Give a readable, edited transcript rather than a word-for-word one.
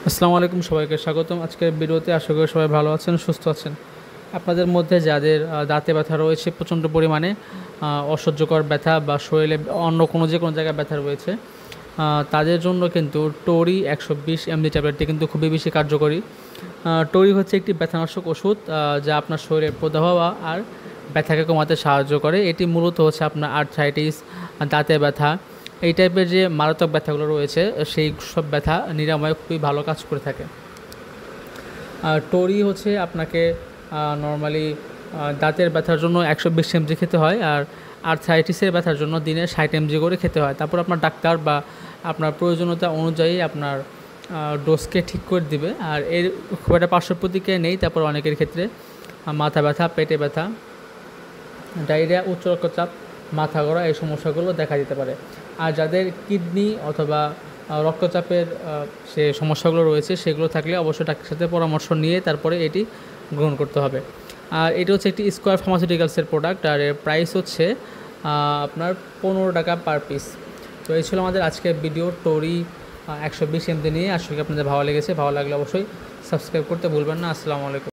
আসসালামু আলাইকুম, সবাইকে স্বাগতম। আজকের ভিডিওতে আশা করি সবাই ভালো আছেন, সুস্থ আছেন। আপনাদের মধ্যে যাদের দাঁতে ব্যথা রয়েছে প্রচণ্ড পরিমাণে, অসহ্যকর ব্যথা বা শরীরে অন্য কোনো যে কোনো জায়গায় ব্যথা রয়েছে, তাদের জন্য কিন্তু টোরি 120 mg ট্যাবলেটটি কিন্তু খুবই বেশি কার্যকরী। টোরি হচ্ছে একটি ব্যথানাশক ওষুধ, যা আপনার শরীরের প্রদাহ আর ব্যথাকে কমাতে সাহায্য করে। এটি মূলত হচ্ছে আপনার আর্থ্রাইটিস, দাঁতে ব্যথা, এই টাইপের যে মারাত্মক ব্যথাগুলো রয়েছে সেই সব ব্যথা নিরাময়ে খুবই ভালো কাজ করে থাকে। আর টোরি হচ্ছে আপনাকে নর্মালি দাঁতের ব্যথার জন্য 120 mg খেতে হয়, আর আর্থ্রাইটিসের ব্যথার জন্য দিনে 60 mg করে খেতে হয়। তারপর আপনার ডাক্তার বা আপনার প্রয়োজনীয়তা অনুযায়ী আপনার ডোজকে ঠিক করে দিবে। আর এর খুব একটা পার্শ্ব প্রতিক্রিয়া নেই। তারপর অনেকের ক্ষেত্রে মাথা ব্যথা, পেটে ব্যথা, ডায়রিয়া, উচ্চ রক্তচাপ, মাথা ঘোরা এই সমস্যাগুলো দেখা দিতে পারে। আর যাদের কিডনি অথবা রক্তচাপের সে সমস্যাগুলো রয়েছে সেগুলো থাকলে অবশ্যই ডাক্তারের সাথে পরামর্শ নিয়ে তারপরে এটি গ্রহণ করতে হবে। আর এটি হচ্ছে একটি স্কোয়ার ফার্মাসিউটিক্যালসের প্রোডাক্ট, আর এর প্রাইস হচ্ছে আপনার 15 টাকা পার পিস। তো এই ছিল আমাদের আজকের ভিডিও টোরি 120 mg নিয়ে। আশা করি আপনাদের ভালো লেগেছে। ভালো লাগলে অবশ্যই সাবস্ক্রাইব করতে ভুলবেন না। আসসালামু আলাইকুম।